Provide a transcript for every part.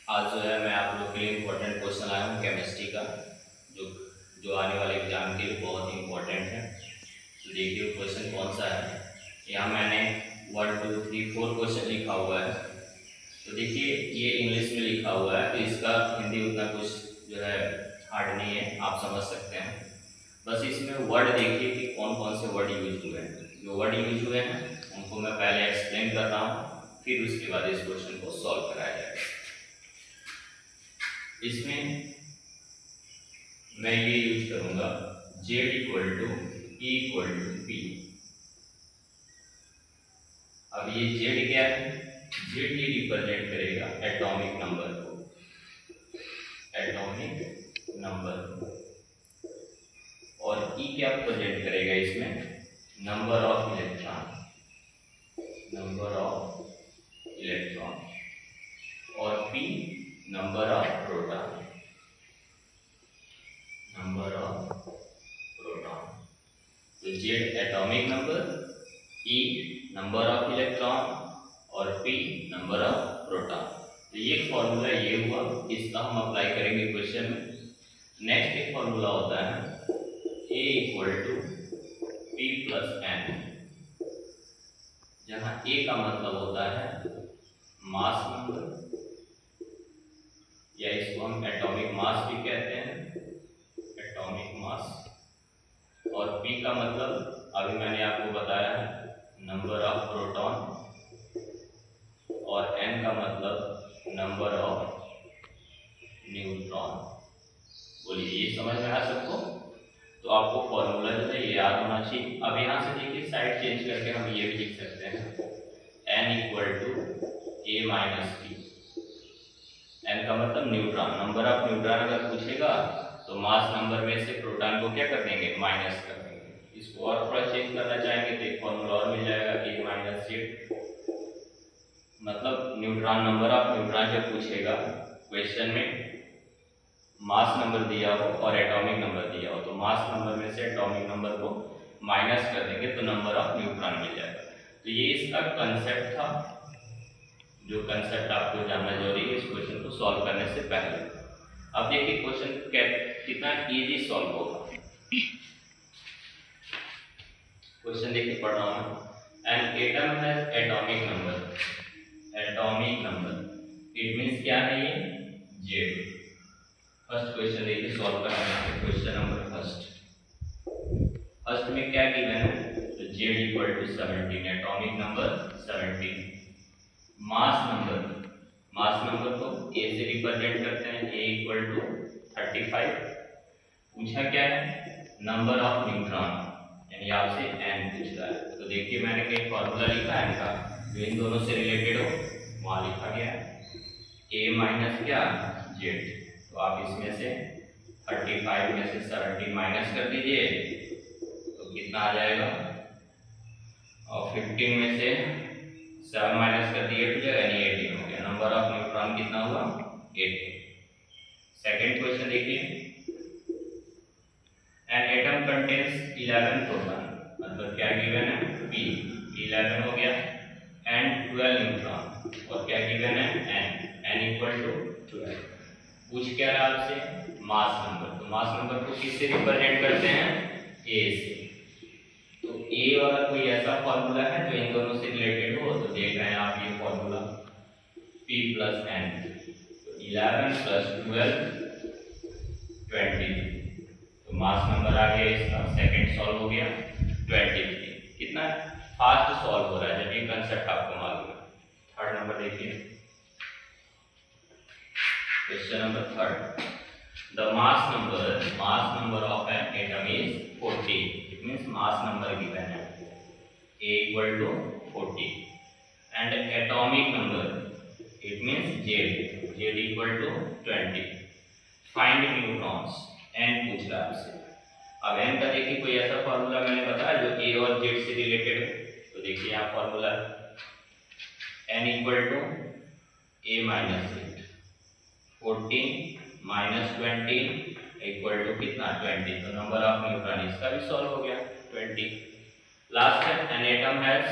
आज जो है मैं आप लोग के लिए इम्पोर्टेंट क्वेश्चन लाया हूँ केमिस्ट्री का, जो जो आने वाले एग्जाम के लिए बहुत ही इम्पोर्टेंट है। तो देखिए क्वेश्चन कौन सा है। यहाँ मैंने 1 2 3 4 क्वेश्चन लिखा हुआ है। तो देखिए ये इंग्लिश में लिखा हुआ है, तो इसका हिंदी उतना कुछ जो है हार्ड नहीं है, आप समझ सकते हैं। बस इसमें वर्ड देखिए कि कौन कौन से वर्ड यूज हुए हैं। जो वर्ड यूज हुए हैं उनको मैं पहले एक्सप्लेन कर रहा हूँ, फिर उसके बाद इस क्वेश्चन को सॉल्व कराया जाएगा। इसमें मैं ये यूज करूंगा Z equal to E equal to P। अब ये Z क्या है? Z ये रिप्रेजेंट करेगा एटॉमिक नंबर को, एटॉमिक नंबर। और E क्या प्रेजेंट करेगा इसमें? Number of electron, number of electron. और P number of proton, number of proton. तो Z atomic number, E number of electron और P नंबर ऑफ प्रोटॉन। तो ये फॉर्मूला ये हुआ, इसका हम अप्लाई करेंगे क्वेश्चन में। नेक्स्ट एक फॉर्मूला होता है A equal to P plus N, जहाँ A का मतलब होता है मास नंबर, या इसको हम एटॉमिक मास भी कहते हैं, एटॉमिक मास। और P का मतलब अभी मैंने आपको बताया है नंबर ऑफ प्रोटॉन, और N का मतलब नंबर ऑफ न्यूट्रॉन। बोलिए ये समझ में आ सबको? तो आपको फॉर्मूला जो है ये याद होना चाहिए। अब यहाँ से देखिए साइड चेंज करके हम ये भी लिख सकते हैं N equal to A minus P। N का मतलब न्यूट्रॉन, नंबर ऑफ न्यूट्रॉन अगर पूछेगा तो मास नंबर में से प्रोटॉन को क्या कर देंगे? माइनस कर देंगे। इसको और थोड़ा चेंज करना चाहेंगे तो एक फॉर्मूला और मिल जाएगा A माइनस Z। मतलब न्यूट्रॉन, नंबर ऑफ न्यूट्रॉन जब पूछेगा क्वेश्चन में, मास नंबर दिया हो और एटॉमिक नंबर दिया हो, तो मास नंबर में से एटॉमिक नंबर को माइनस कर देंगे तो नंबर ऑफ न्यूट्रॉन मिल जाएगा। तो ये इसका कंसेप्ट था, जो कंसेप्ट आपको जानना जरूरी है इस क्वेश्चन को सॉल्व करने से पहले। अब देखिए क्वेश्चन कितना इजी सॉल्व होगा। क्वेश्चन देखिए पढ़ रहा हूं। An atom has atomic number, atomic number it means क्या है ये? Z। फर्स्ट क्वेश्चन देखिए सॉल्व करना है। क्वेश्चन नंबर फर्स्ट में क्या गिवन है? तो Z equal to 17, atomic number 17। Mass number, mass number को A से रिप्रेजेंट करते हैं, A इक्वल टू 35। पूछा क्या है? नंबर ऑफ न्यूट्रॉन, यानी आपसे N पूछ रहा है। तो देखिए मैंने कहीं फॉर्मूला लिखा है इनका जो इन दोनों से रिलेटेड हो, वहां लिखा गया है A माइनस क्या? Z। तो आप इसमें से 35 में से 17 माइनस कर दीजिए तो कितना आ जाएगा? और 15 में से 7 माइनस कर दिए 8 हो जाएगा, यानी 18 हो गया। नंबर ऑफ न्यूट्रॉन कितना हुआ? 18। सेकेंड क्वेश्चन देखिए, एन एटम कंटेन्स 11 प्रोटॉन, मतलब क्या गिवन है? P 11 हो गया, एंड 12 न्यूट्रॉन। और क्या गिवन है? N equal to 12। पूछ क्या रहा आपसे? Mass number. तो मास नंबर को किससे रिप्रेजेंट करते हैं? A से। तो A वाला कोई ऐसा फॉर्मूला है जो इन दोनों से रिलेटेड हो, तो देख रहे हैं आप ये फॉर्मूला P प्लस N। तो 11 प्लस 12 20। तो मास नंबर आ गया इसका, सेकंड सॉल्व हो गया 23। कितना फास्ट सॉल्व हो रहा है जब ये कंसेप्ट आपको मालूम है। थर्ड नंबर देखिए, question number third. The mass number of an atom is 40। It means mass number given है A equal to 40 and atomic number it means Z equal to 20। Find neutrons, N पूछ रहा है आपसे। अब N का देखिए कोई ऐसा फॉर्मूला मैंने बताया जो A और Z से रिलेटेड हो, तो देखिए यहाँ formula N equal to A minus Z। 14 minus 20 equal to कितना? 20। तो नंबर ऑफ न्यूट्रॉन इसका भी सॉल्व हो गया 20। लास्ट है an atom has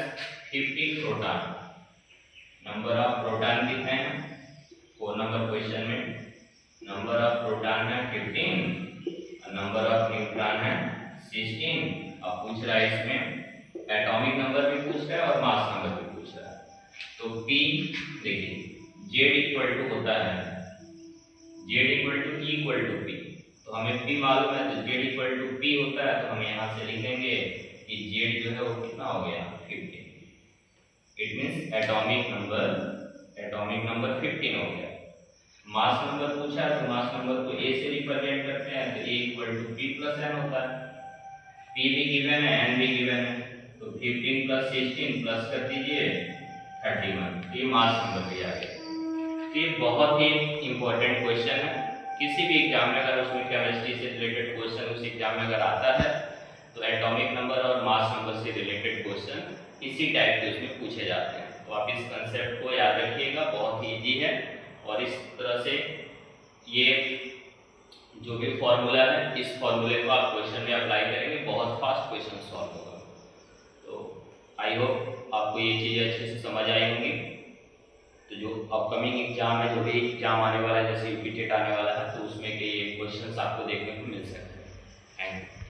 50 proton, number of proton कितने हैं? 4 नंबर क्वेश्चन में नंबर ऑफ प्रोटॉन है 15 और नंबर ऑफ न्यूट्रॉन है 16। अब पूछ रहा है इसमें एटॉमिक नंबर भी पूछ रहा है और मास नंबर भी पूछ रहा है। तो P देखिए Z इक्वल टू होता है Z equal to E equal to P। तो हमें P मालूम है तो Z इक्वल टू P होता है, तो हम यहाँ से लिखेंगे कि Z जो है वो कितना हो गया 15। इट मीन्स एटॉमिक नंबर 15 हो गया। मास नंबर पूछा है तो मास नंबर को A से रिप्रेजेंट करते हैं, तो A equal to P plus N होता है। P भी गिवन है N भी गिवन है, तो 15 प्लस 16 प्लस कर दीजिए 31। ये मास नंबर भी आ गया। ये बहुत ही इंपॉर्टेंट क्वेश्चन है। किसी भी एग्जाम में अगर उसमें केमिस्ट्री से रिलेटेड क्वेश्चन उस एग्जाम में अगर आता है तो एटॉमिक नंबर और मास नंबर से रिलेटेड क्वेश्चन इसी टाइप के उसमें पूछे जाते हैं। तो आप इस कंसेप्ट को याद रखिएगा, बहुत ही ईजी है। और इस तरह से ये जो भी फॉर्मूला है इस फॉर्मूले को आप क्वेश्चन में अप्लाई करेंगे, बहुत फास्ट क्वेश्चन सॉल्व होगा। तो आई होप आपको ये चीज़ें अच्छे से समझ आई होंगी। तो जो अपकमिंग एग्जाम है, जो भी एग्जाम आने वाला है, जैसे यूपी टेट आने वाला